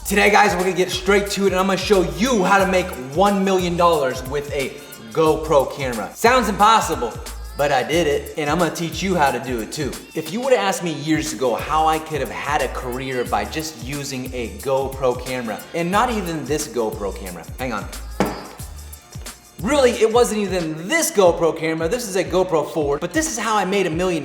Today guys, we're gonna get straight to it and I'm gonna show you how to make $1 million with a GoPro camera. Sounds impossible, but I did it, and I'm gonna teach you how to do it too. If you would've asked me years ago how I could have had a career by just using a GoPro camera, and not even this GoPro camera, hang on. Really, it wasn't even this GoPro camera, this is a GoPro 4, but this is how I made $1 million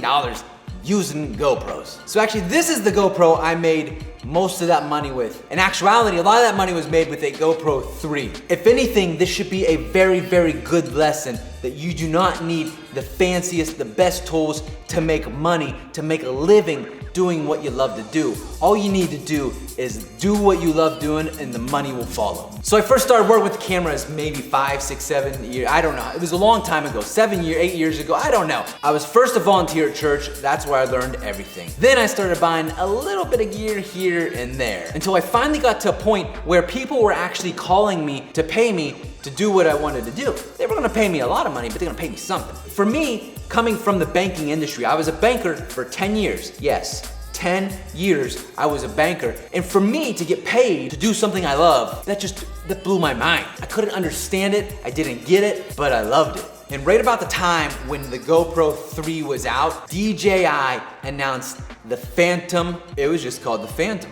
using GoPros. So actually, this is the GoPro I made most of that money with. In actuality, a lot of that money was made with a GoPro 3. If anything, this should be a very, very good lesson that you do not need the fanciest, the best tools to make money, to make a living doing what you love to do. All you need to do is do what you love doing and the money will follow. So I first started working with cameras maybe 5, 6, 7 years, I don't know. It was a long time ago, 8 years ago, I don't know. I was first a volunteer at church, that's where I learned everything. Then I started buying a little bit of gear here and there, until I finally got to a point where people were actually calling me to pay me to do what I wanted to do. They were gonna pay me a lot of money, but they're gonna pay me something. For me, coming from the banking industry, I was a banker for 10 years. Yes, 10 years I was a banker. And for me to get paid to do something I love, that blew my mind. I couldn't understand it, I didn't get it, but I loved it. And right about the time when the GoPro 3 was out, DJI announced the Phantom. It was just called the Phantom.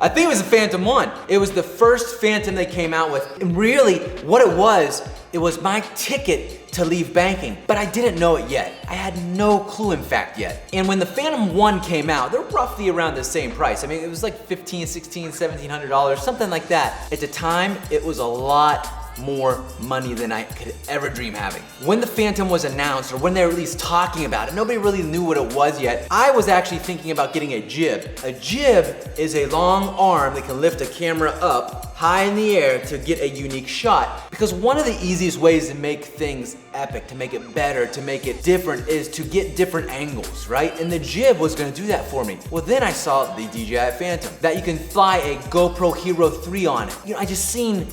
I think it was the Phantom 1. It was the first Phantom they came out with. And really, what it was my ticket to leave banking. But I didn't know it yet. I had no clue, in fact, yet. And when the Phantom 1 came out, they're roughly around the same price. I mean, it was like $1,500, $1,600, $1,700, something like that. At the time, it was a lot more money than I could ever dream having. When the Phantom was announced, or when they were at least talking about it, nobody really knew what it was yet. I was actually thinking about getting a jib. A jib is a long arm that can lift a camera up high in the air to get a unique shot. Because one of the easiest ways to make things epic, to make it better, to make it different, is to get different angles, right? And the jib was gonna do that for me. Well, then I saw the DJI Phantom, that you can fly a GoPro Hero 3 on it. You know, I just seen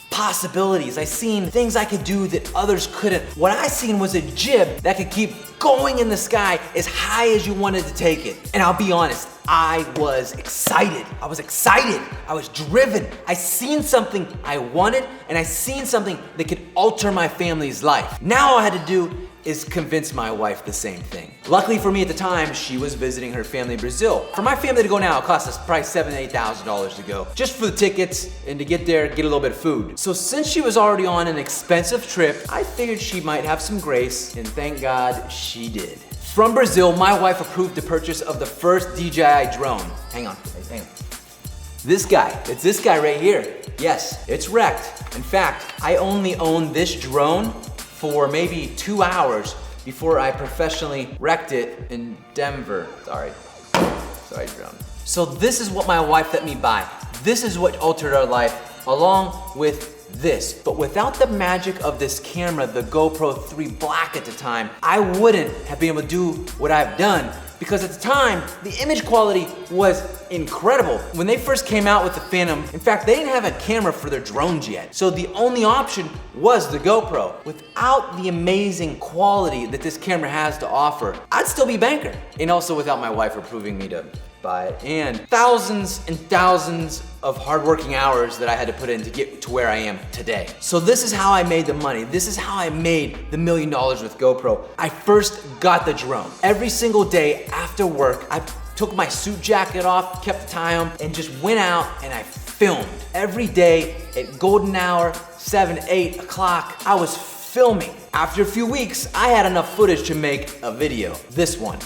possibilities. I seen things I could do that others couldn't. What I seen was a jib that could keep going in the sky as high as you wanted to take it. And I'll be honest, I was excited. I was driven. I seen something I wanted, and I seen something that could alter my family's life. Now all I had to do is convince my wife the same thing. Luckily for me at the time, she was visiting her family in Brazil. For my family to go now, it costs us probably $7,000 to $8,000 to go, just for the tickets and to get there, get a little bit of food. So since she was already on an expensive trip, I figured she might have some grace, and thank God she did. From Brazil, my wife approved the purchase of the first DJI drone. Hang on. This guy, it's this guy right here. Yes, it's wrecked. In fact, I only owned this drone for maybe 2 hours before I professionally wrecked it in Denver. Sorry, drone. So this is what my wife let me buy. This is what altered our life, along with this. But without the magic of this camera, the GoPro 3 Black at the time, I wouldn't have been able to do what I've done. Because at the time, the image quality was incredible. When they first came out with the Phantom, in fact, they didn't have a camera for their drones yet. So the only option was the GoPro. Without the amazing quality that this camera has to offer, I'd still be banker. And also without my wife approving me to buy it. And thousands and thousands of hardworking hours that I had to put in to get to where I am today. So this is how I made the money. This is how I made the $1 million with GoPro. I first got the drone. Every single day after work, I took my suit jacket off, kept the tie on, and just went out and I filmed. Every day at golden hour, 7, 8 o'clock, I was filming. After a few weeks, I had enough footage to make a video. This one.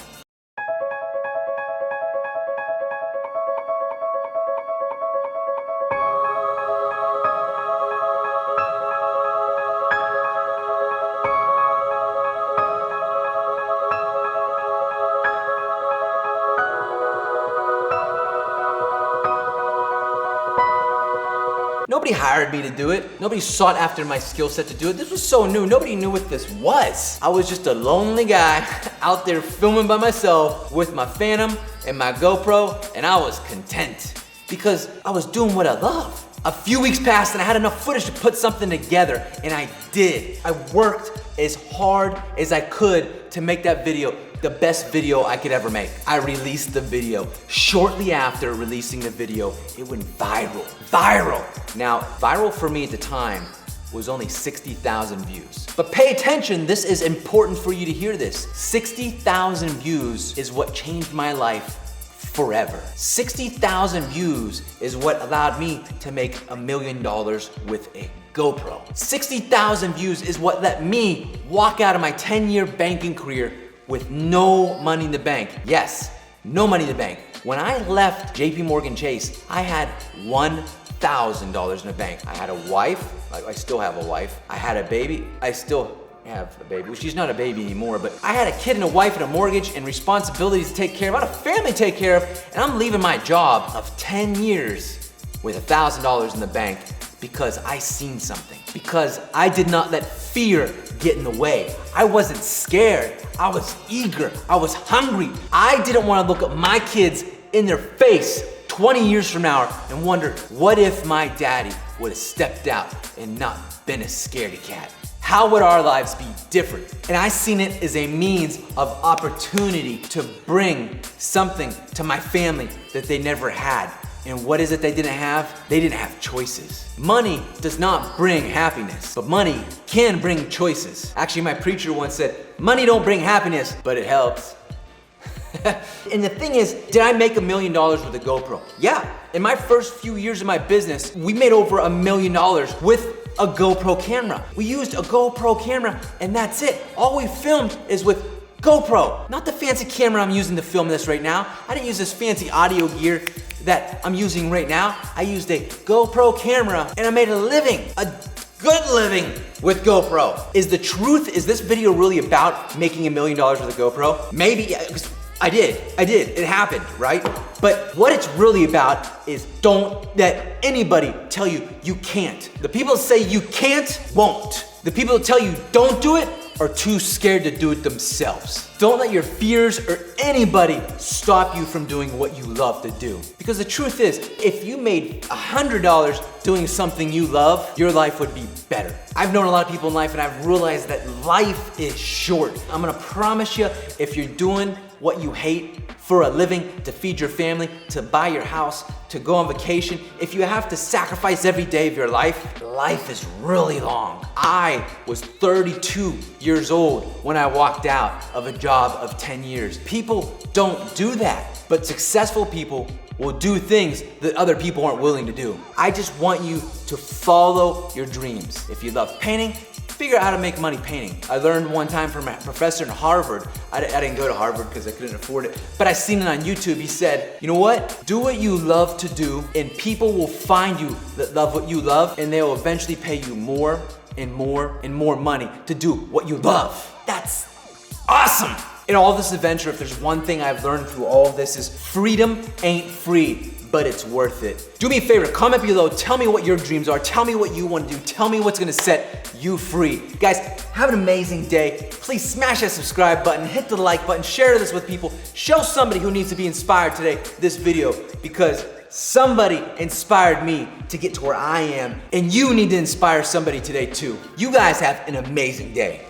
Nobody hired me to do it. Nobody sought after my skill set to do it. This was so new. Nobody knew what this was. I was just a lonely guy out there filming by myself with my Phantom and my GoPro, and I was content because I was doing what I love. A few weeks passed and I had enough footage to put something together, and I did. I worked as hard as I could to make that video the best video I could ever make. I released the video. Shortly after releasing the video, it went viral. Viral! Now, viral for me at the time was only 60,000 views. But pay attention, this is important for you to hear this. 60,000 views is what changed my life forever. 60,000 views is what allowed me to make $1 million with a GoPro. 60,000 views is what let me walk out of my 10-year banking career with no money in the bank. Yes, no money in the bank. When I left JP Morgan Chase, I had $1,000 in the bank. I had a wife, I still have a wife. I had a baby, I still have a baby. She's not a baby anymore, but I had a kid and a wife and a mortgage and responsibilities to take care of. I had a family to take care of, and I'm leaving my job of 10 years with $1,000 in the bank because I seen something. Because I did not let fear get in the way. I wasn't scared. I was eager. I was hungry. I didn't want to look at my kids in their face 20 years from now and wonder, what if my daddy would have stepped out and not been a scaredy cat? How would our lives be different? And I seen it as a means of opportunity to bring something to my family that they never had. And what is it they didn't have? They didn't have choices. Money does not bring happiness, but money can bring choices. Actually, my preacher once said, money don't bring happiness, but it helps. And the thing is, did I make $1 million with a GoPro? Yeah. In my first few years of my business, we made over $1 million with a GoPro camera. We used a GoPro camera and that's it. All we filmed is with GoPro. Not the fancy camera I'm using to film this right now. I didn't use this fancy audio gear that I'm using right now. I used a GoPro camera and I made a living, a good living with GoPro. Is this video really about making $1 million with a GoPro? Maybe, yeah, I did, it happened, right? But what it's really about is don't let anybody tell you you can't. The people that say you can't, won't. The people that tell you don't do it are too scared to do it themselves. Don't let your fears or anybody stop you from doing what you love to do. Because the truth is, if you made $100 doing something you love, your life would be better. I've known a lot of people in life and I've realized that life is short. I'm gonna promise you, if you're doing what you hate for a living, to feed your family, to buy your house, to go on vacation, if you have to sacrifice every day of your life, life is really long. I was 32 years old when I walked out of a job of 10 years. People don't do that, but successful people will do things that other people aren't willing to do. I just want you to follow your dreams. If you love painting, figure out how to make money painting. I learned one time from a professor in Harvard. I didn't go to Harvard because I couldn't afford it, but I seen it on YouTube. He said, you know what? Do what you love to do and people will find you that love what you love and they will eventually pay you more and more and more money to do what you love. That's awesome. In all this adventure, if there's one thing I've learned through all of this is freedom ain't free, but it's worth it. Do me a favor, comment below, tell me what your dreams are, tell me what you want to do, tell me what's gonna set you free. Guys, have an amazing day. Please smash that subscribe button, hit the like button, share this with people, show somebody who needs to be inspired today this video, because somebody inspired me to get to where I am, and you need to inspire somebody today too. You guys have an amazing day.